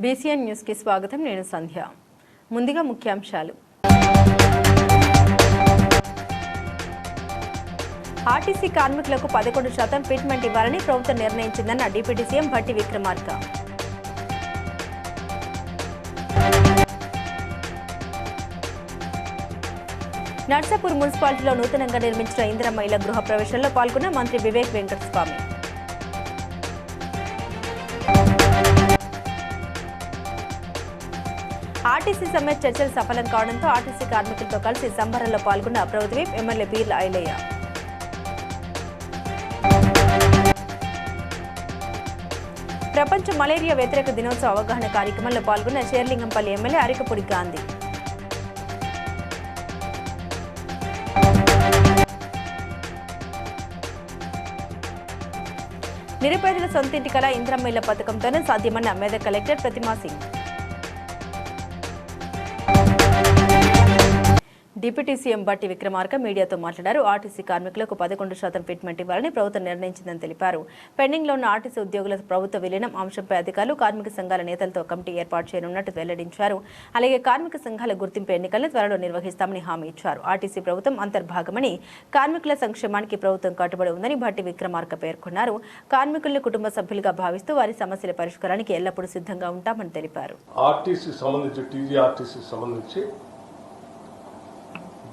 BCN news కి స్వాగతం. నేను సంధ్య. ముందుగా ముఖ్యాంశాలు. ఆర్టీసీ కార్మికులకు 11% ఫిట్మెంట్ ఇవ్వాలని ప్రభుత్వం నిర్ణయించిందన్న డిప్యూటీ సీఎం భట్టి విక్రమార్క. నర్సాపూర్ మున్సిపాలిటీలో నూతనంగా నిర్మించిన ఇందిరమ్మ ఇళ్ల గృహ ప్రవేశంలో పాల్గొన్న మంత్రి వివేక్ వెంకటస్వామి. ఆర్టీసీ సమ్మె చర్చలు సఫలం కావడంతో ఆర్టీసీ కార్మికులతో కలిసి సంబరాల్లో పాల్గొన్న ప్రభుత్వ ఎమ్మెల్యే పీర్ల ఐలయ్య. ప్రపంచ మలేరియా వ్యతిరేక దినోత్సవ అవగాహన కార్యక్రమంలో పాల్గొన్న షేర్లింగంపల్లి ఎమ్మెల్యే అరికపూడి గాంధీ. నిరుపేదల సొంతింటి కళ ఇందిరమ్మ ఇళ్ల పథకంతోనే సాధ్యమన్న మెదక్ కలెక్టర్ ప్రతిమా సింగ్. డిప్యూటీ సీఎం భట్టి విక్రమార్క మీడియాతో మాట్లాడారు. ఆర్టీసీ కార్మికులకు 11% ఫిట్మెంట్ ఇవ్వాలని ప్రభుత్వం నిర్ణయించిందని తెలిపారు. పెండింగ్లో ఉన్న ఆర్టీసీ ఉద్యోగుల ప్రభుత్వ విలీనం అంశంపై అధికారులు కార్మిక సంఘాల నేతలతో కమిటీ ఏర్పాటు చేయనున్నట్టు వెల్లడించారు. అలాగే కార్మిక సంఘాల గుర్తింపు ఎన్నికలను త్వరలో నిర్వహిస్తామని హామీ ఇచ్చారు. ఆర్టీసీ ప్రభుత్వం అంతర్భాగమని కార్మికుల సంక్షేమానికి ప్రభుత్వం కట్టుబడి ఉందని భట్టి విక్రమార్క పేర్కొన్నారు. కార్మికులను కుటుంబ సభ్యులుగా భావిస్తూ వారి సమస్యల పరిష్కారానికి ఎల్లప్పుడూ సిద్ధంగా ఉంటామని తెలిపారు.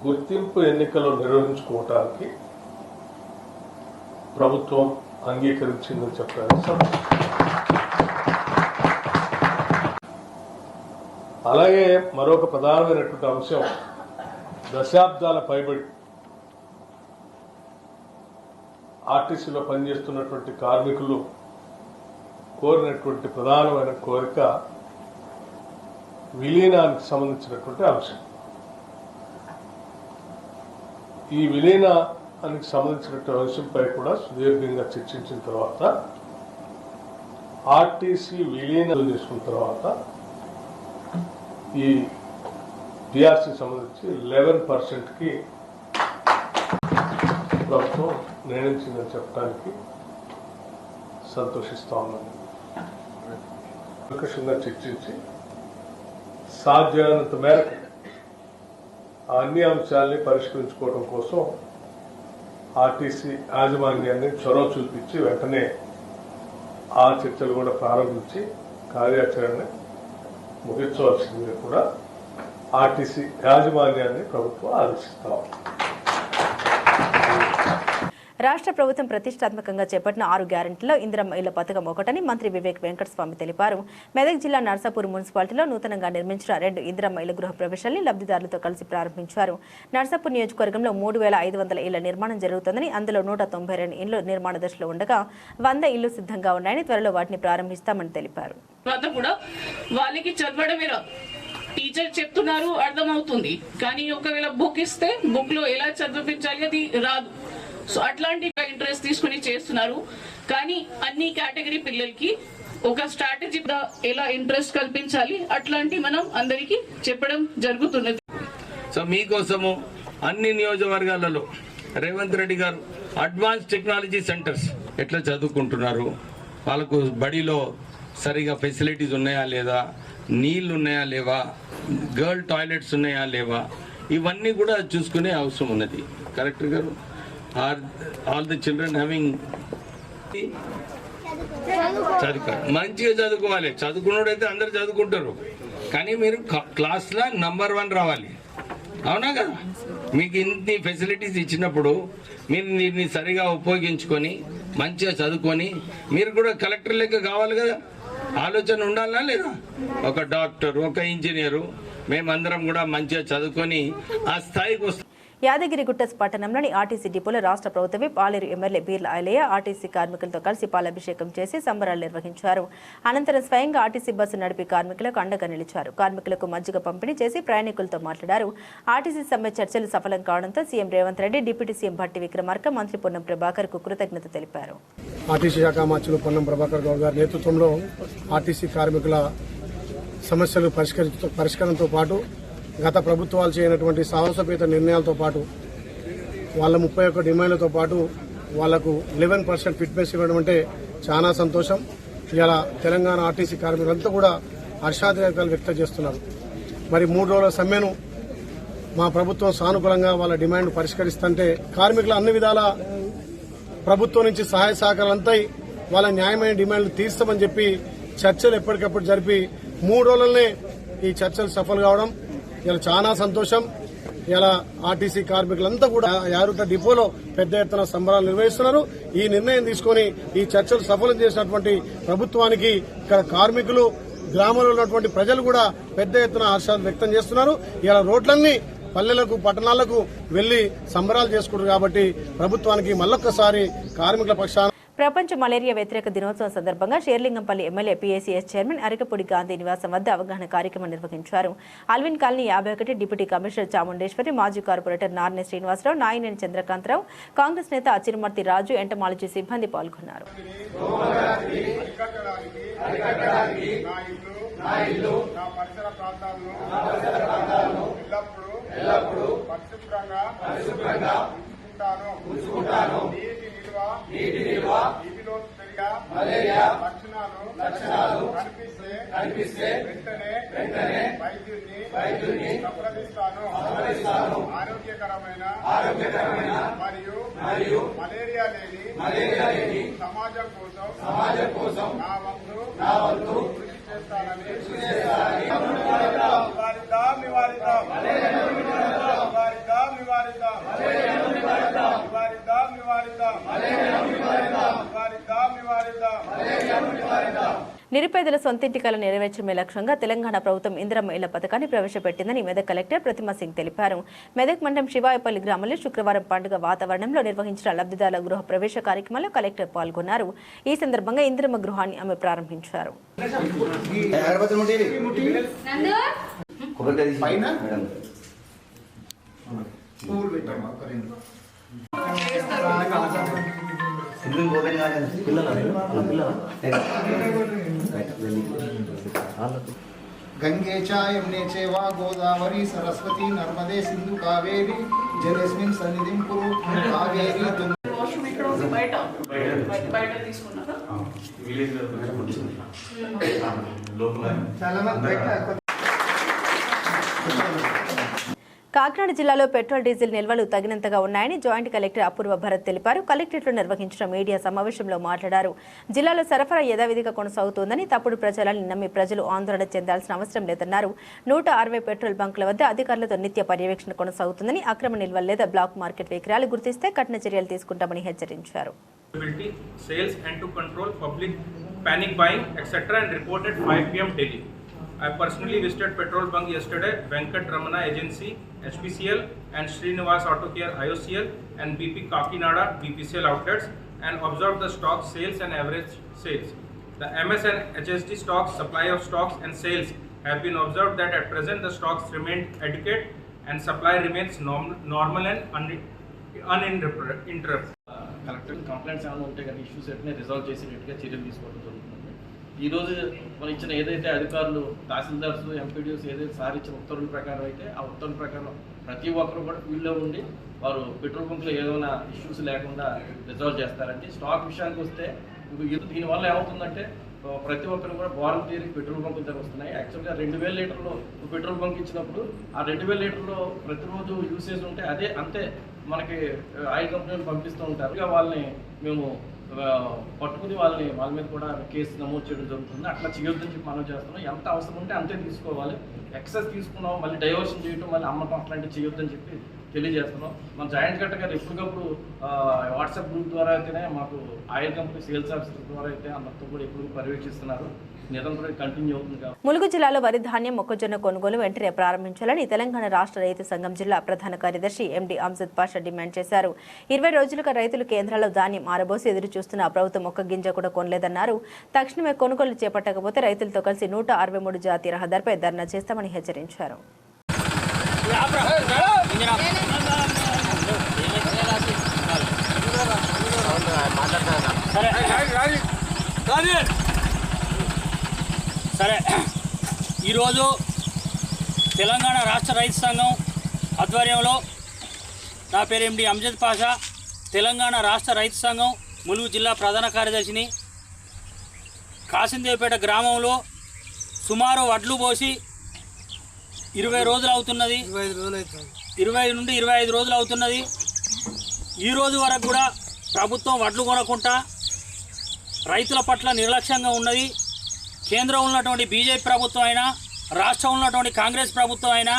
గుర్తింపు ఎన్నికలు నిర్వహించుకోవటానికి ప్రభుత్వం అంగీకరించిందని చెప్పారు. అలాగే మరొక ప్రధానమైనటువంటి అంశం, దశాబ్దాల పైబడి ఆర్టీసీలో పనిచేస్తున్నటువంటి కార్మికులు కోరినటువంటి ప్రధానమైన కోరిక విలీనానికి సంబంధించినటువంటి అంశం. ఈ విలీనానికి సంబంధించినటువంటి అంశంపై కూడా సుదీర్ఘంగా చర్చించిన తర్వాత ఆర్టీసీ విలీనం చేసుకున్న తర్వాత ఈ డిఆర్సీ సంబంధించి 11%కి ప్రభుత్వం నిర్ణయించిందని చెప్పడానికి సంతోషిస్తా ఉన్నాను. ప్రకర్షంగా చర్చించి సాధ్యమైనంత మేరకు అన్ని అంశాలని పరిష్కరించుకోవడం కోసం ఆర్టీసీ యాజమాన్యాన్ని చొరవ చూపించి వెంటనే ఆ చర్చలు కూడా ప్రారంభించి కార్యాచరణని ముగించవలసిందిగా కూడా ఆర్టీసీ యాజమాన్యాన్ని ప్రభుత్వం ఆదేశిస్తాం. రాష్ట్ర ప్రభుత్వం ప్రతిష్టాత్మకంగా చేపట్టిన 6 గ్యారెంటీల్లో ఇందిరమ్మ ఇళ్ల పథకం ఒకటని మంత్రి వివేక్ వెంకటస్వామి తెలిపారు. మెదక్ జిల్లా నర్సాపూర్ మున్సిపాలిటీలో నూతనంగా నిర్మించిన 2 ఇందిరమ్మ ఇళ్ల గృహ ప్రవేశాన్ని లబ్ధిదారులతో కలిసి ప్రారంభించారు. నర్సాపూర్ నియోజకవర్గంలో 3500 ఇళ్ల నిర్మాణం జరుగుతోందని, అందులో 192 ఇళ్లు నిర్మాణ దశలో ఉండగా 100 ఇళ్లు సిద్ధంగా ఉన్నాయని, త్వరలో వాటిని ప్రారంభిస్తామని తెలిపారు. టీచర్ చెప్తున్నారు, అర్థమవుతుంది, కానీ ఒకవేళ బుక్ ఇస్తే బుక్ లో ఎలా చదివించాలి అది రాదు. సో అట్లాంటి ఇంట్రెస్ట్ తీసుకుని చేస్తున్నారు. కానీ అన్ని కేటగిరీ పిల్లలకి ఒక స్ట్రాటజీ ఎలా ఇంట్రెస్ట్ కల్పించాలి అట్లాంటి మనం అందరికీ చెప్పడం జరుగుతున్నది. సో మీకోసము అన్ని నియోజకవర్గాలలో రేవంత్ రెడ్డి గారు అడ్వాన్స్ టెక్నాలజీ సెంటర్స్ ఎట్లా చదువుకుంటున్నారు, వాళ్ళకు బడిలో సరిగా ఫెసిలిటీస్ ఉన్నాయా లేదా, నీళ్లు ఉన్నాయా లేవా, గర్ల్ టాయిలెట్స్ ఉన్నాయా లేవా, ఇవన్నీ కూడా చూసుకునే అవసరం ఉన్నది. కలెక్టర్ గారు, are all the children having మంచిగా చదువుకోవాలి. చదువుకున్నోడైతే అందరు చదువుకుంటారు, కానీ మీరు క్లాస్లో నంబర్ 1 రావాలి. అవునా కదా? మీకు ఇన్ని ఫెసిలిటీస్ ఇచ్చినప్పుడు మీరు దీన్ని సరిగా ఉపయోగించుకొని మంచిగా చదువుకొని మీరు కూడా కలెక్టర్ లెక్క కావాలి కదా. ఆలోచన ఉండాలా లేదా? ఒక డాక్టర్, ఒక ఇంజనీరు, మేమందరం కూడా మంచిగా చదువుకొని ఆ స్థాయికి వస్తాం. యాదగిరిగుట్ట పట్టణంలోని ఆర్టీసీ డిపోలో రాష్ట్ర ప్రభుత్వ విప్ ఆలేరు ఎమ్మెల్యే పీర్ల ఐలయ్య ఆర్టీసీ కార్మికులతో కలిసి పాలాభిషేకం చేసి సంబరాలు నిర్వహించారు. అనంతరం స్వయంగా ఆర్టీసీ బస్సు నడిపి కార్మికులకు అండగా నిలిచారు. కార్మికులకు మజ్జిగ పంపిణీ చేసి ప్రయాణికులతో మాట్లాడారు. ఆర్టీసీ సమ్మె చర్చలు సఫలం కావడంతో CM Revanth Reddy, deputy CM Bhatti Vikramarka, మంత్రి పొన్నం ప్రభాకర్ కు కృతజ్ఞత తెలిపారు. ఆర్టీసీ శాఖ మంత్రులు పొన్నం ప్రభాకర్ గౌడ్ గారి నేతృత్వంలో ఆర్టీసీ కార్మికుల సమస్యలు పరిష్కారంతో పాటు గత ప్రభుత్వాలు చేయనటువంటి సాహసోపేత నిర్ణయాలతో పాటు వాళ్ళ 31 డిమాండ్లతో పాటు వాళ్లకు 11% ఫిట్నెస్ ఇవ్వడం అంటే చాలా సంతోషం. ఇలా తెలంగాణ ఆర్టీసీ కార్మికులంతా కూడా హర్షాతిరేకాలు వ్యక్తం చేస్తున్నారు. మరి 3 రోజుల సమ్మెను మా ప్రభుత్వం సానుకూలంగా వాళ్ళ డిమాండ్ పరిష్కరిస్తుంటే కార్మికులు అన్ని విధాల ప్రభుత్వం నుంచి సహాయ సహకారాలు అంతాయి వాళ్ళ న్యాయమైన డిమాండ్లు తీర్చామని చెప్పి చర్చలు ఎప్పటికప్పుడు జరిపి 3 రోజులనే ఈ చర్చలు సఫలం కావడం ఇలా చాలా సంతోషం. ఇలా ఆర్టీసీ కార్మికులంతా కూడా యారుట డిపోలో పెద్ద ఎత్తున సంబరాలు నిర్వహిస్తున్నారు. ఈ నిర్ణయం తీసుకుని ఈ చర్చలు సఫలం చేసినటువంటి ప్రభుత్వానికి ఇక్కడ కార్మికులు గ్రామంలో ఉన్నటువంటి ప్రజలు కూడా పెద్ద ఎత్తున హర్షాలు వ్యక్తం చేస్తున్నారు. ఇలా రోడ్లన్నీ పల్లెలకు పట్టణాలకు వెళ్లి సంబరాలు చేసుకుంటారు. కాబట్టి ప్రభుత్వానికి మళ్ళొక్కసారి కార్మికుల పక్షాన ప్రపంచ మలేరియా వ్యతిరేక దినోత్సవం సందర్భంగా Serilingampally MLA PACS chairman Arekapudi Gandhi నివాసం వద్ద అవగాహన కార్యక్రమం నిర్వహించారు. Alwyn colony 51 deputy commissioner Chamundeswari, మాజీ కార్పొరేటర్ నార్నే శ్రీనివాసరావు, నాయనేని చంద్రకాంతరావు, కాంగ్రెస్ నేత అచిరుమర్తి రాజు, ఎంటమాలజీ సిబ్బంది పాల్గొన్నారు. మలేరియా లక్షణాలు కనిపిస్తే వెంటనే వైద్యుని సంప్రదిస్తాను. ఆరోగ్యకరమైన మరియు మలేరియా లేని సమాజం కోసం నా వంతు కృషి చేస్తానని నివారిద్దాం. నిరుపేదల సొంతింటి కల నెరవేర్చడమే లక్ష్యంగా తెలంగాణ ప్రభుత్వం ఇందిరమ్మ ఇళ్ల పథకాన్ని ప్రవేశపెట్టిందని మెదక్ కలెక్టర్ ప్రతిమా సింగ్ తెలిపారు. మెదక్ మండలం శివాయపల్లి గ్రామంలో శుక్రవారం పండుగ వాతావరణంలో నిర్వహించిన లబ్ధిదారుల గృహ ప్రవేశ కార్యక్రమంలో కలెక్టర్ పాల్గొన్నారు. ఈ సందర్భంగా ఇందిరమ్మ గృహాన్ని ఆమె ప్రారంభించారు. गंगे च यमुने चैव गोदावरी सरस्वती नर्मदे सिंधु कावेरी जलेस्मिन् सन्निधिं कुरु कावेरी వాష్రూమ్ ఇక్కడ ఉంది, బయట తీసుకున్నారా? కాకినాడ జిల్లాలో పెట్రోల్ డీజిల్ నిల్వలు తగినంతగా ఉన్నాయని జాయింట్ కలెక్టర్ అపూర్వ భరత్ తెలిపారు. కలెక్టరేట్లో నిర్వహించిన మీడియా సమావేశంలో మాట్లాడారు. జిల్లాలో సరఫరా యథావిధిగా కొనసాగుతోందని, తప్పుడు ప్రచారాన్ని నమ్మి ప్రజలు ఆందోళన చెందాల్సిన అవసరం లేదన్నారు. 160 పెట్రోల్ బంకుల వద్ద అధికారులతో నిత్య పర్యవేక్షణ కొనసాగుతుందని, అక్రమ నిల్వలు లేదా బ్లాక్ మార్కెట్ విక్రయాలు గుర్తిస్తే కఠిన చర్యలు తీసుకుంటామని హెచ్చరించారు. I personally visited petrol bunk yesterday, Venkat Ramana Agency, HPCL and Srinivas Auto Care IOCL and BP Kakinada BPCL outlets and observed the stock sales and average sales. The MS and HSD stocks, supply of stocks and sales have been observed that at present the stocks remain adequate and supply remains normal and uninterrupted. Collector complaints ఏమైనా ఉంటే కానీ issues ఎట్నే resolve చేసేటట్టుగా చర్యలు తీసుకోవడం జరుగుతుంది. ఈరోజు మనం ఇచ్చిన ఏదైతే అధికారులు తహసీల్దార్స్ ఎంపీడీఓస్ ఏదైతే సార్ ఇచ్చిన ఉత్తర్వుల ప్రకారం అయితే ఆ ఉత్తర్వుల ప్రకారం ప్రతి ఒక్కరు కూడా ఫీల్డ్లో ఉండి వారు పెట్రోల్ బంక్లో ఏదైనా ఇష్యూస్ లేకుండా రిజాల్వ్ చేస్తారంటే స్టాక్ విషయానికి వస్తే దీనివల్ల ఏమవుతుందంటే ప్రతి ఒక్కరు కూడా వాలంటీర్కి పెట్రోల్ బంకుల దగ్గర వస్తున్నాయి. యాక్చువల్గా 2000 లీటర్లు పెట్రోల్ బంక్ ఇచ్చినప్పుడు ఆ 2000 లీటర్లో ప్రతిరోజు యూసేజ్ ఉంటే అంతే మనకి ఆయిల్ కంపెనీలు పంపిస్తూ ఉంటారు. ఇక వాళ్ళని మేము పట్టుకుని వాళ్ళ మీద కూడా కేసు నమోదు చేయడం జరుగుతుంది. అట్లా చేయొద్దని చెప్పి మనం చేస్తున్నాం. ఎంత అవసరం ఉంటే అంతే తీసుకోవాలి. ఎక్సెస్ తీసుకున్నాం మళ్ళీ డైవర్షన్ చేయడం మళ్ళీ అమ్మటం అట్లాంటివి చేయొద్దని చెప్పి తెలియజేస్తున్నాం. మన జాయింట్ కలెక్టర్ గారు ఎప్పటికప్పుడు వాట్సాప్ గ్రూప్ ద్వారా అయితేనే మాకు ఆయిల్ కంపెనీ సేల్స్ ఆఫీసర్ ద్వారా అయితే అందరితో కూడా ఎప్పుడు పర్యవేక్షిస్తున్నారు. నిరంతరం కంటిన్యూ అవుతుంది. ములుగు జిల్లాలో వరి ధాన్యం మొక్కజొన్న కొనుగోలు వెంటనే ప్రారంభించాలని తెలంగాణ రాష్ట్ర రైతు సంఘం జిల్లా ప్రధాన కార్యదర్శి ఎండి అమ్జద్ పాషా డిమాండ్ చేశారు. 20 రోజులుగా రైతులు కేంద్రాల్లో ధాన్యం ఆరబోసి ఎదురు చూస్తున్న ప్రభుత్వం ఒక్క గింజ కూడా కొనలేదన్నారు. తక్షణమే కొనుగోలు చేపట్టకపోతే రైతులతో కలిసి 163 జాతీయ రహదారిపై ధర్నా చేస్తామని హెచ్చరించారు. సరే, ఈరోజు తెలంగాణ రాష్ట్ర రైతు సంఘం ఆధ్వర్యంలో నా పేరు ఎండి అమ్జద్ పాషా, తెలంగాణ రాష్ట్ర రైతు సంఘం ములుగు జిల్లా ప్రధాన కార్యదర్శిని. కాసిందేపేట గ్రామంలో సుమారు వడ్లు పోసి 20 రోజులు అవుతున్నది, 20 నుండి 25 రోజులు అవుతున్నది. ఈ రోజు వరకు కూడా ప్రభుత్వం వడ్లు కొనకుండా రైతుల పట్ల నిర్లక్ష్యంగా ఉన్నది. కేంద్రం ఉన్నటువంటి బీజేపీ ప్రభుత్వం అయినా, రాష్ట్రం ఉన్నటువంటి కాంగ్రెస్ ప్రభుత్వం అయినా,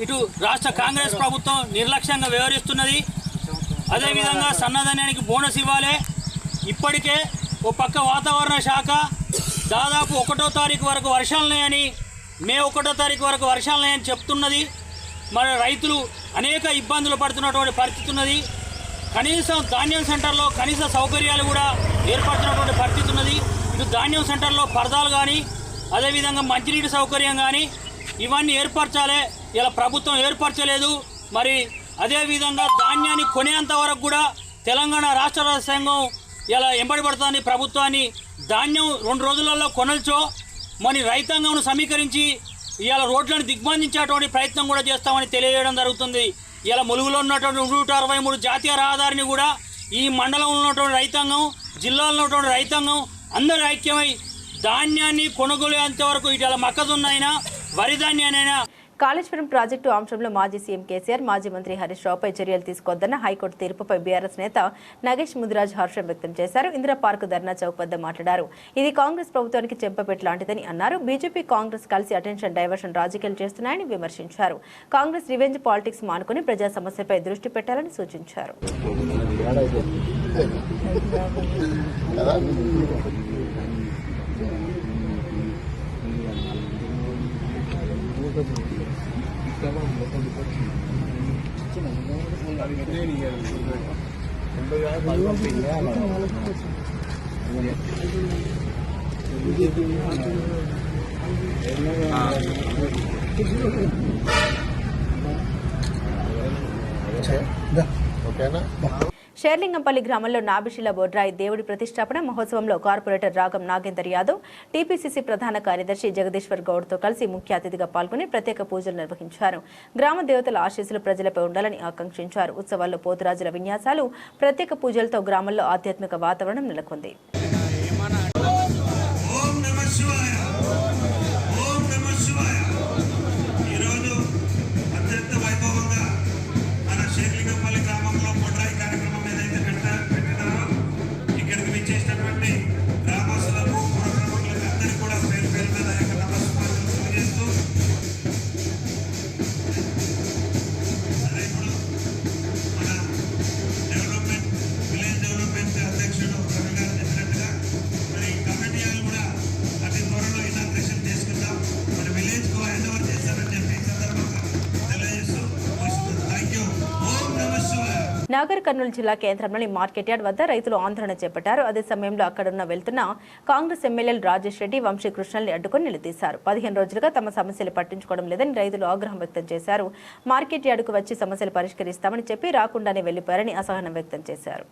ఇటు రాష్ట్ర కాంగ్రెస్ ప్రభుత్వం నిర్లక్ష్యంగా వ్యవహరిస్తున్నది. అదేవిధంగా సన్నధాన్యానికి బోనస్ ఇవ్వాలి. ఇప్పటికే ఓ పక్క వాతావరణ శాఖ దాదాపు 1వ తారీఖు వరకు వర్షాలున్నాయని, మే 1వ తారీఖు వరకు వర్షాలున్నాయని చెప్తున్నది. మరి రైతులు అనేక ఇబ్బందులు పడుతున్నటువంటి పరిస్థితి ఉన్నది. కనీసం ధాన్యం సెంటర్లో కనీస సౌకర్యాలు కూడా ఏర్పడుతున్నటువంటి పరిస్థితి ఉన్నది. ఇటు ధాన్యం సెంటర్లో పరదాలు కానీ, అదేవిధంగా మంచినీటి సౌకర్యం కానీ ఇవన్నీ ఏర్పరచాలి. ఇలా ప్రభుత్వం ఏర్పరచలేదు. మరి అదేవిధంగా ధాన్యాన్ని కొనేంత వరకు కూడా తెలంగాణ రాష్ట్ర సంఘం ఇలా ఎంబడిపడుతుంది ప్రభుత్వాన్ని. ధాన్యం 2 రోజులలో కొనల్చో మరి రైతాంగంను సమీకరించి ఇవాళ రోడ్లను దిగ్బంధించేటువంటి ప్రయత్నం కూడా చేస్తామని తెలియజేయడం జరుగుతుంది. ఇలా ములుగులో ఉన్నటువంటి 163 జాతీయ రహదారిని కూడా ఈ మండలంలో ఉన్నటువంటి రైతాంగం, జిల్లాలో ఉన్నటువంటి రైతాంగం అందరూ ఐక్యమై ధాన్యాన్ని కొనుగోలు అంతవరకు ఇటు మొక్కజొన్న అయినా వరి ధాన్యానైనా. కాళేశ్వరం ప్రాజెక్టు అంశంలో మాజీ సీఎం కేసీఆర్, మాజీ మంత్రి హరీష్ రావుపై చర్యలు తీసుకోవద్దన్న హైకోర్టు తీర్పుపై బీఆర్ఎస్ నేత నగేష్ ముదిరాజ్ హర్షం వ్యక్తం చేశారు. ఇందిరా పార్క్ ధర్నా చౌక్ వద్ద మాట్లాడారు. ఇది కాంగ్రెస్ ప్రభుత్వానికి చెంపపెట్టు లాంటిదని అన్నారు. బీజేపీ, కాంగ్రెస్ కలిసి అటెన్షన్ డైవర్షన్ రాజకీయాలు చేస్తున్నాయని విమర్శించారు. కాంగ్రెస్ రివెంజ్ పాలిటిక్స్ మానుకుని ప్రజా సమస్యపై దృష్టి పెట్టాలని సూచించారు. షేర్లింగంపల్లి గ్రామంలో నాభిశిల బొడ్రాయి దేవుడి ప్రతిష్టాపన మహోత్సవంలో కార్పొరేటర్ రాగం నాగేందర్ యాదవ్, టీపీసీసీ ప్రధాన కార్యదర్శి జగదీశ్వర్ గౌడ్తో కలిసి ముఖ్య అతిథిగా పాల్గొని ప్రత్యేక పూజలు నిర్వహించారు. గ్రామ దేవతల ఆశీస్సులు ప్రజలపై ఉండాలని ఆకాంక్షించారు. ఉత్సవాల్లో పోతురాజుల విన్యాసాలు, ప్రత్యేక పూజలతో గ్రామంలో ఆధ్యాత్మిక వాతావరణం నెలకొంది. నాగర్ కర్నూలు జిల్లా కేంద్రంలోని మార్కెట్ యార్డ్ వద్ద రైతులు ఆందోళన చేపట్టారు. అదే సమయంలో అక్కడున్న వెళ్తున్న కాంగ్రెస్ ఎమ్మెల్యేలు రాజేష్ రెడ్డి, వంశీకృష్ణల్ని అడ్డుకుని నిలదీశారు. 15 రోజులుగా తమ సమస్యలు పట్టించుకోవడం లేదని రైతులు ఆగ్రహం వ్యక్తం చేశారు. మార్కెట్ యార్డుకు వచ్చి సమస్యలు పరిష్కరిస్తామని చెప్పి రాకుండానే వెళ్లిపోయారని అసహనం వ్యక్తం చేశారు.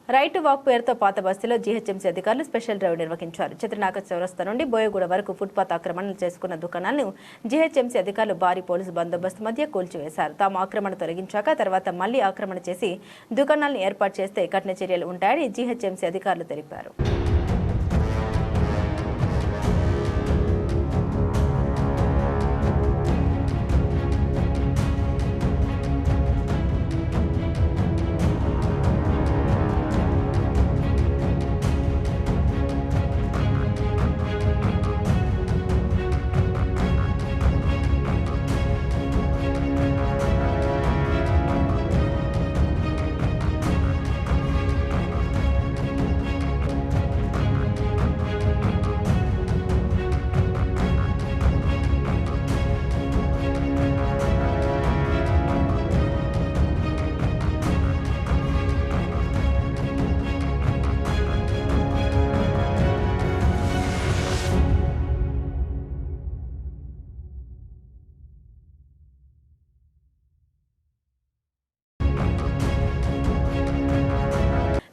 రైట్ వాక్ పేరుతో పాత బస్తీలో జీహెచ్ఎంసీ అధికారులు స్పెషల్ డ్రైవ్ నిర్వహించారు. చిత్రనాగ చౌరస్తా నుండి బోయగూడ వరకు ఫుట్పాత్ ఆక్రమణలు చేసుకున్న దుకాణాలను జీహెచ్ఎంసీ అధికారులు భారీ పోలీసు బందోబస్తు మధ్య కూల్చివేశారు. తాము ఆక్రమణ తొలగించాక తర్వాత మళ్లీ ఆక్రమణ చేసి దుకాణాలను ఏర్పాటు చేస్తే కఠిన చర్యలు ఉంటాయని జీహెచ్ఎంసీ అధికారులు తెలిపారు.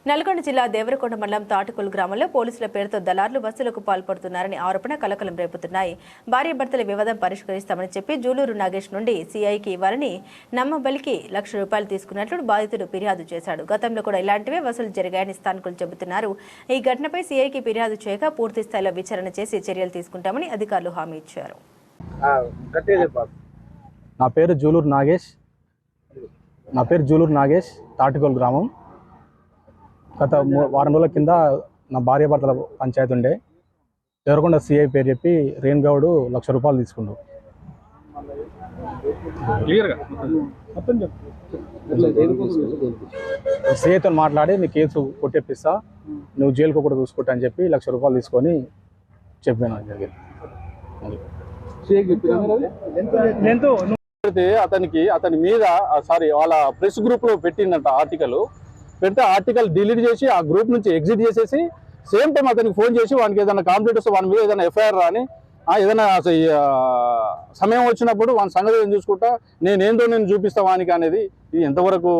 నల్గొండ జిల్లా దేవరకొండ మండలం తాటికొల్లు గ్రామంలో పోలీసుల పేరుతో దళారులు బస్సులకు పాల్పడుతున్నారని ఆరోపణ కలకలం రేపుతున్నాయి. భార్యాభర్తల వివాదం పరిష్కరిస్తామని చెప్పి జూలూరు నాగేష్ నుండి సీఐకి ఇవ్వాలని నమ్మబలికి ₹1,00,000 తీసుకున్నట్లు బాధితుడు ఫిర్యాదు చేశాడు. గతంలో కూడా ఇలాంటివే వసూలు జరిగాయని స్థానికులు చెబుతున్నారు. ఈ ఘటనపై సీఐకి ఫిర్యాదు చేయక పూర్తి స్థాయిలో విచారణ చేసి చర్యలు తీసుకుంటామని అధికారులు హామీ ఇచ్చారు. నా పేరు జూలూరు నాగేష్, తాటికొల్లు గ్రామం. గత వారం రోజుల కింద నా భార్యాభర్తల పంచాయతీ ఉండే. దేవరకొండ సిఐ పేరు చెప్పి రేణుగౌడ్ ₹1,00,000 తీసుకుండు. సిఐతో మాట్లాడి నీ కేసు కొట్టేపిస్తా, నువ్వు జైలుకు కూడా చూసుకుంటా అని చెప్పి ₹1,00,000 తీసుకొని చెప్పాను. జరిగింది అతని మీద వాళ్ళ ప్రెస్ గ్రూప్ లో పెట్టిందంట ఆర్టికల్. పెడితే ఆర్టికల్ డిలీట్ చేసి ఆ గ్రూప్ నుంచి ఎగ్జిట్ చేసేసి సేమ్ టైం అతనికి ఫోన్ చేసి వానికి ఏదైనా కాంప్లైంట్ వస్తే వాని మీద ఏదైనా ఎఫ్ఐఆర్ రాని ఏదైనా సమయం వచ్చినప్పుడు వాని సంగతి ఏం చూసుకుంటా నేను చూపిస్తా వానికి అనేది. ఇది ఎంతవరకు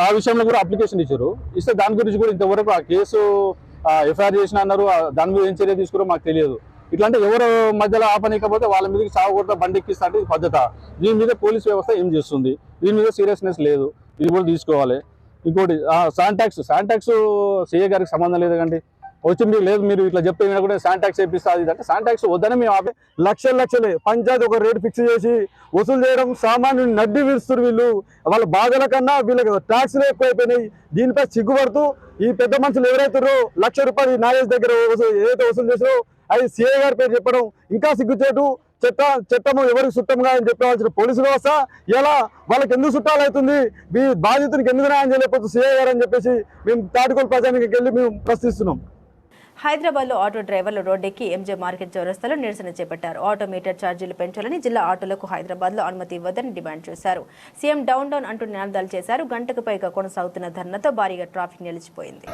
ఆ విషయంలో కూడా అప్లికేషన్ ఇచ్చారు. ఇస్తే దాని గురించి కూడా ఇంతవరకు ఆ కేసు ఎఫ్ఐఆర్ చేసిన అన్నారు. దాని మీద ఏం చర్య తీసుకురో మాకు తెలియదు. ఇట్లాంటి ఎవరు మధ్యలో ఆపనీకపోతే వాళ్ళ మీదకి సాగుకూడదు, బండి ఎక్కిస్తా అంటే ఇది పద్ధత. దీని మీద పోలీస్ వ్యవస్థ ఏం చేస్తుంది? దీని మీద సీరియస్నెస్ లేదు. ఇది కూడా తీసుకోవాలి. ఇంకోటి శాంటాక్స్ సీఏ గారికి సంబంధం లేదు కండి. వచ్చి మీకు లేదు, మీరు ఇట్లా చెప్తే కూడా శాంటాక్స్ వేపిస్తుంది అంటే శాంటాక్స్ వద్దని మేము ఆపే. లక్షలే పంచాయతీ ఒక రేటు ఫిక్స్ చేసి వసూలు చేయడం సామాన్యుని నడ్డి విరుస్తారు. వీళ్ళు వాళ్ళ బాధల కన్నా వీళ్ళకి ట్యాక్స్లు ఎక్కువైపోయినాయి. దీనిపై సిగ్గుపడుతూ ఈ పెద్ద మనుషులు ఎవరైతారో ₹1,00,000 నాగేష్ దగ్గర ఏదైతే వసూలు చేసారో అది సీఏ గారి పేరు చెప్పడం ఇంకా సిగ్గుచేటు. చట్టము ఎవరికి చుట్టంగా అని చెప్పవలసిన పోలీసు వ్యవస్థ ఎలా వాళ్ళకి ఎందుకు చుట్టాలు అవుతుంది? మీ బాధితునికి ఎందుకు న్యాయం చేయలేకపోతుంది సీఏ గారు అని చెప్పేసి మేము తాటికొల్లు ప్రజానికి వెళ్ళి మేము ప్రశ్నిస్తున్నాం. హైదరాబాద్ లో ఆటో డ్రైవర్లు రోడ్డెక్కి ఎంజే మార్కెట్ చౌరస్తాలో నిరసన చేపట్టారు. ఆటో మీటర్ ఛార్జీలు పెంచాలని, జిల్లా ఆటోలకు హైదరాబాద్ లో అనుమతి ఇవ్వదని డిమాండ్ చేశారు. సీఎం డౌన్ అంటూ నినాదాలు చేశారు. గంటకు పైగా కొనసాగుతున్న ధర్నాతో భారీగా ట్రాఫిక్ నిలిచిపోయింది.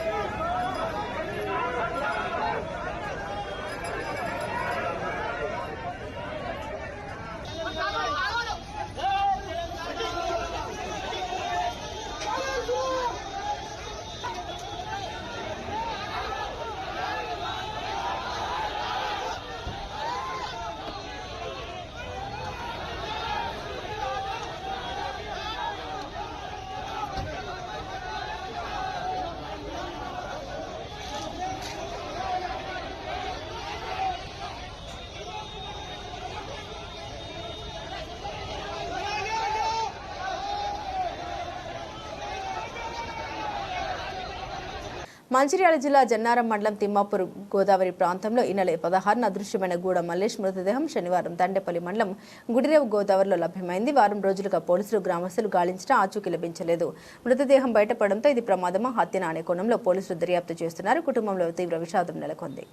మంచిర్యాల జిల్లా జన్నారం మండలం తిమ్మాపూర్ గోదావరి ప్రాంతంలో ఈ నెల 16న అదృశ్యమైన గూడ మల్లేష్ మృతదేహం శనివారం దండేపల్లి మండలం గుడిరేవు గోదావరిలో లభ్యమైంది. వారం రోజులుగా పోలీసులు గ్రామస్తులు గాలించినా ఆచూకీ లభించలేదు. మృతదేహం బయటపడడంతో ఇది ప్రమాదమా హత్యనా అనే కోణంలో పోలీసులు దర్యాప్తు చేస్తున్నారు. కుటుంబంలో తీవ్ర విషాదం నెలకొంది.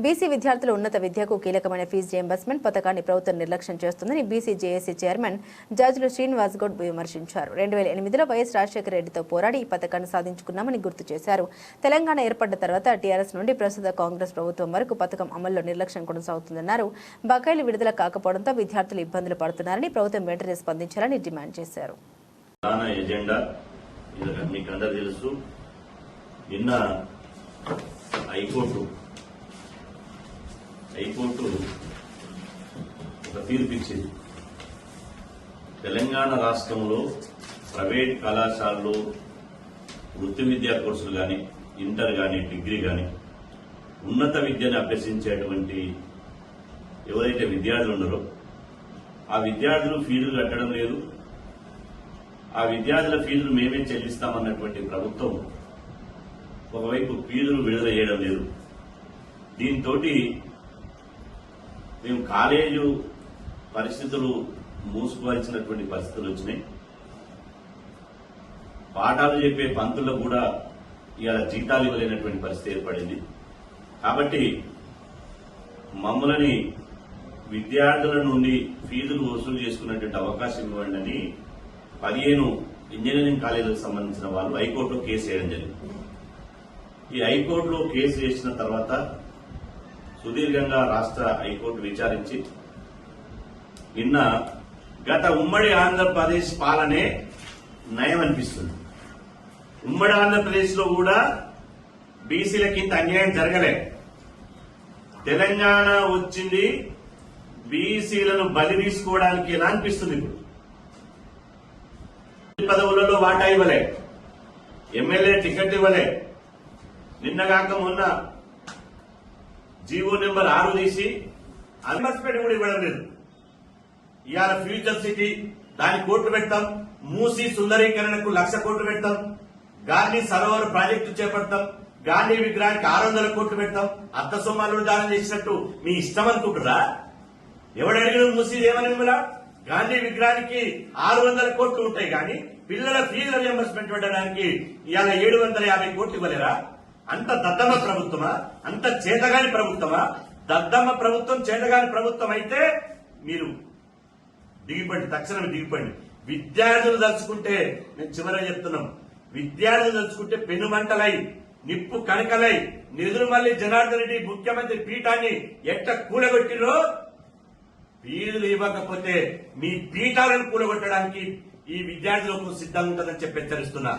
బీసీ విద్యార్థుల ఉన్నత విద్యకు కీలకమైన ఫీజు రియంబర్స్మెంట్ పథకాన్ని ప్రభుత్వం నిర్లక్ష్యం చేస్తుందని బీసీ జేఏసీ చైర్మన్ జడ్జిలు శ్రీనివాస్ గౌడ్ విమర్శించారు. 2008లో వైఎస్ రాజశేఖర రెడ్డితో పోరాడి ఈ పథకాన్ని సాధించుకున్నామని గుర్తు చేశారు. తెలంగాణ ఏర్పడ్డ తర్వాత టీఆర్ఎస్ నుండి ప్రస్తుత కాంగ్రెస్ ప్రభుత్వం వరకు పథకం అమల్లో నిర్లక్ష్యం కొనసాగుతుందన్నారు. బకాయిలు విడుదల కాకపోవడంతో విద్యార్థులు ఇబ్బందులు పడుతున్నారని ప్రభుత్వం వెంటనే స్పందించాలని డిమాండ్ చేశారు. హైకోర్టు ఒక తీర్పిచ్చింది. తెలంగాణ రాష్ట్రంలో ప్రైవేట్ కళాశాలలో వృత్తి విద్యా కోర్సులు కానీ, ఇంటర్ కానీ, డిగ్రీ కానీ, ఉన్నత విద్యను అభ్యసించేటువంటి ఎవరైతే విద్యార్థులు ఉన్నారో ఆ విద్యార్థులు ఫీజులు కట్టడం లేదు, ఆ విద్యార్థుల ఫీజులు మేమే చెల్లిస్తామన్నటువంటి ప్రభుత్వం ఒకవైపు ఫీజులు విడుదల చేయడం లేదు. దీంతో మేము కాలేజు పరిస్థితులు మూసుకువలసినటువంటి పరిస్థితులు వచ్చినాయి. పాఠాలు చెప్పే పంతులకు కూడా ఇవాళ జీతాలు ఇవ్వలేనటువంటి పరిస్థితి ఏర్పడింది. కాబట్టి మమ్మల్ని విద్యార్థుల నుండి ఫీజులు వసూలు చేసుకున్నటువంటి అవకాశం ఇవ్వండి అని 15 ఇంజనీరింగ్ కాలేజీలకు సంబంధించిన వాళ్ళు హైకోర్టులో కేసు వేయడం జరిగింది. ఈ హైకోర్టులో కేసు వేసిన తర్వాత సుదీర్ఘంగా రాష్ట్ర హైకోర్టు విచారించి నిన్న గత ఉమ్మడి ఆంధ్రప్రదేశ్ పాలనే నయం అనిపిస్తుంది. ఉమ్మడి ఆంధ్రప్రదేశ్ లో కూడా బీసీలకి ఇంత అన్యాయం జరగలే. తెలంగాణ వచ్చింది బీసీలను బలి తీసుకోవడానికి ఎలా అనిపిస్తుంది. ఇప్పుడు పదవులలో వాటా ఇవ్వలే, ఎమ్మెల్యే టికెట్ ఇవ్వలే, నిన్నగాక మొన్న జీవో నెంబర్ 6 తీసి అన్వర్స్మెంట్ కూడా ఇవ్వడం లేదు. ఇవాళ ఫ్యూచర్ సిటీ దానికి కోట్లు పెడతాం, మూసీ సుందరీకరణకు 1,00,000 కోట్లు పెడతాం, గాంధీ సరోవర్ ప్రాజెక్టు చేపడతాం, గాంధీ విగ్రహానికి 600 కోట్లు పెడతాం. అర్థ సొమ్మాలు దానం చేసినట్టు మీ ఇష్టం అనుకుంటురా? ఎవడడిగిన మూసీ ఏమని మిమ్మల్ని? గాంధీ విగ్రహానికి 600 కోట్లు ఉంటాయి కానీ పిల్లల ఫీజుల రియంబర్స్మెంట్ పెట్టడానికి ఇవాళ 750 కోట్లు ఇవ్వలేరా? అంత దద్దమ్మ ప్రభుత్వమా? అంత చేతగాని ప్రభుత్వమా? దద్దమ్మ ప్రభుత్వం, చేతగాని ప్రభుత్వం అయితే మీరు దిగిపండి, తక్షణమే దిగిపండి. విద్యార్థులు తలుచుకుంటే, నేను చివరగా చెప్తున్నాం, విద్యార్థులు తలుచుకుంటే పెనుమంటలై నిప్పు కణకలై నిధులమల్లి జనార్దన్ రెడ్డి ముఖ్యమంత్రి పీఠాన్ని ఎట్ట కూలగొట్టిరో, ఫీజులు ఇవ్వకపోతే మీ పీఠాలను కూలగొట్టడానికి ఈ విద్యార్థులకు సిద్ధంగా ఉంటుందని చెప్పి హెచ్చరిస్తున్నా.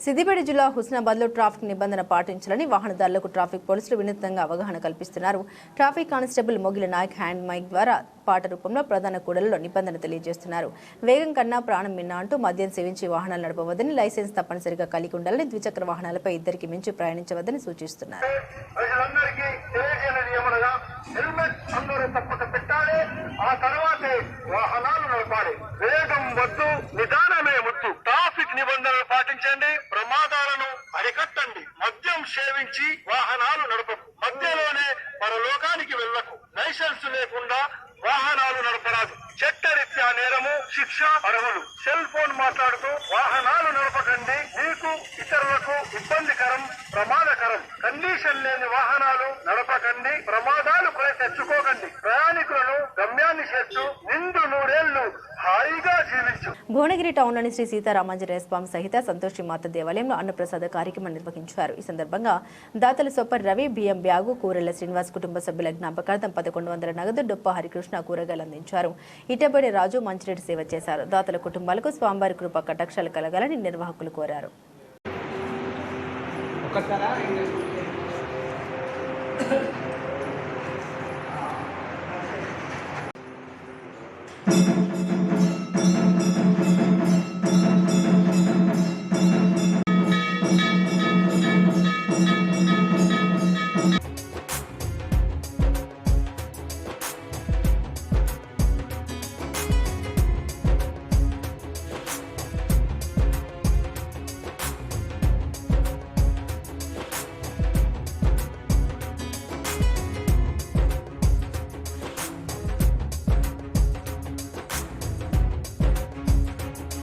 సిద్దిపేట జిల్లా హుస్నాబాద్ లో ట్రాఫిక్ నిబంధన పాటించాలని వాహనదారులకు ట్రాఫిక్ పోలీసులు వినూత్నంగా అవగాహన కల్పిస్తున్నారు. Traffic constable Mogila Nayak hand mic ద్వారా పాట రూపంలో ప్రధాన కూడలలో నిబంధన తెలియజేస్తున్నారు. వేగం కన్నా ప్రాణం మిన్న అంటూ మద్యం సేవించి వాహనాలు నడపవద్దని, లైసెన్స్ తప్పనిసరిగా కలిగి ఉండాలని, ద్విచక్ర వాహనాలపై 2కి మించి ప్రయాణించవద్దని సూచిస్తున్నారు. ఆ తర్వాతే వాహనాలు నడపాలి. వేగం వద్దు, నిదానమే ముద్దు. ట్రాఫిక్ నిబంధనలు పాటించండి, ప్రమాదాలను అరికట్టండి. మద్యం సేవించి వాహనాలు నడపకు, మధ్యలోనే పరలోకానికి వెళ్ళకు. లైసెన్స్ లేకుండా వాహనాలు నడపరాదు. చట్టరీత్యా నేరము, శిక్ష అర్హులు. సెల్ ఫోన్ మాట్లాడుతూ వాహనాలు నడపకండి, మీకు ఇతరులకు ఇబ్బందికరం, ప్రమాదకరం. కండిషన్ లేని వాహనాలు నడపకండి, ప్రమాదాలు కొని తెచ్చుకోకండి. ప్రయాణికులను గమ్యాన్ని చేర్చు, నిండు 100 ఏళ్లు హాయిగా జీవించు. భువనగిరి టౌన్లోని శ్రీ సీతారామాంజనేయ స్వామి సహిత సంతోషి మాత దేవాలయంలో అన్నప్రసాద కార్యక్రమం నిర్వహించారు. ఈ సందర్భంగా దాతలు సొప్పర్ రవి, బియ్యం బ్యాగు, కూరెళ్ల శ్రీనివాస్ కుటుంబ సభ్యుల జ్ఞాపకార్థం 1100 నగదు, డొప్ప హరికృష్ణ కూరగాయలు అందించారు. ఇటబడి రాజు మంచినీటి సేవ చేశారు. దాతల కుటుంబాలకు స్వామివారి కృప కటాక్షాలు కలగాలని నిర్వాహకులు కోరారు.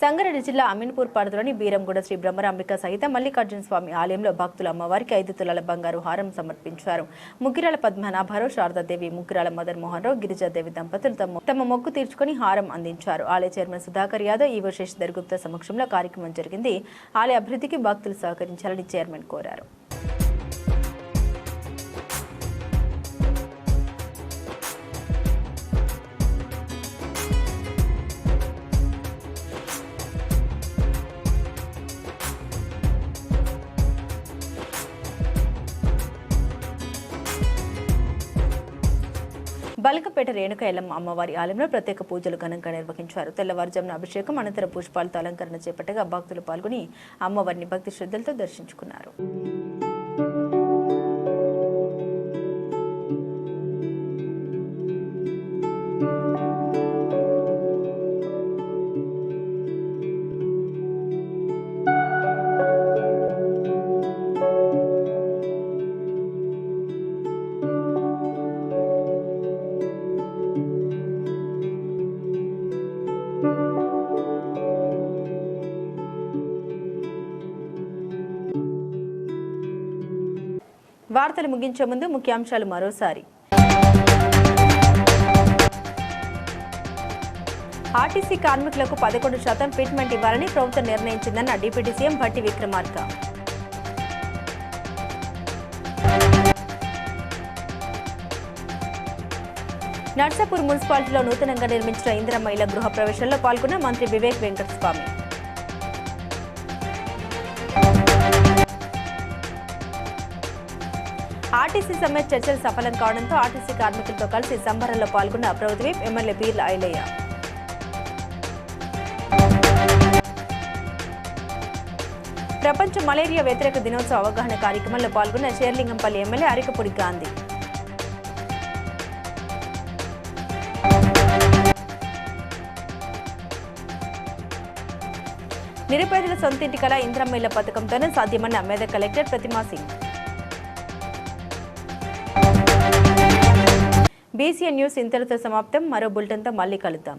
సంగారెడ్డి జిల్లా అమీన్పూర్ పరిధిలోని బీరంగూడ శ్రీ బ్రహ్మరాంబిక సహిత మల్లికార్జున స్వామి ఆలయంలో భక్తులు అమ్మవారికి 5 తులాల బంగారు హారం సమర్పించారు. ముగ్గిరాల పద్మనాభరావు, శారదాదేవి, ముగ్గిరాల మదన్ మోహన్ రావు, గిరిజాదేవి దంపతులు తమ మొక్కు తీర్చుకుని హారం అందించారు. ఆలయ చైర్మన్ సుధాకర్ యాదవ్, ఈవో శశిధర్ గుప్తా సమక్షంలో కార్యక్రమం జరిగింది. ఆలయ అభివృద్ధికి భక్తులు సహకరించాలని చైర్మన్ కోరారు. బల్కంపేట రేణుక ఎల్లమ్మ అమ్మవారి ఆలయంలో ప్రత్యేక పూజలు ఘనంగా నిర్వహించారు. తెల్లవారుజామున అభిషేకం అనంతరం పుష్పాలతో అలంకరణ చేపట్టగా భక్తులు పాల్గొని అమ్మవారిని భక్తి శ్రద్ధలతో దర్శించుకున్నారు. వార్తలు ముగించే ముందు ముఖ్యాంశాలు మరోసారి. ఆర్టీసీ కార్మికులకు 11% ఫిట్మెంట్ ఇవ్వాలని ప్రభుత్వం నిర్ణయించిందన్న డిప్యూటీ సీఎం భట్టి విక్రమార్క. నర్సాపూర్ మున్సిపాలిటీలో నూతనంగా నిర్మించిన ఇందిరమ్మ ఇళ్ల గృహ ప్రవేశంలో పాల్గొన్న మంత్రి వివేక్ వెంకటస్వామి. ఆర్టీసీ సమ్మె చర్చలు సఫలం కావడంతో ఆర్టీసీ కార్మికులతో కలిసి సంబరాల్లో పాల్గొన్న ప్రభుత్వ విప్ ఎమ్మెల్యే పీర్ల ఐలయ్య. ప్రపంచ మలేరియా వ్యతిరేక దినోత్సవ అవగాహన కార్యక్రమంలో పాల్గొన్న షేర్లింగంపల్లి ఎమ్మెల్యే అరికపూడి గాంధీ. నిరుపేదల సొంతింటి కళ ఇందిరమ్మ ఇళ్ల పథకంతోనే సాధ్యమన్న మెదక్ కలెక్టర్ ప్రతిమా సింగ్. BCN న్యూస్ ఇంతటితో సమాప్తం. మరో బులెటిన్తో మళ్ళీ కలుద్దాం.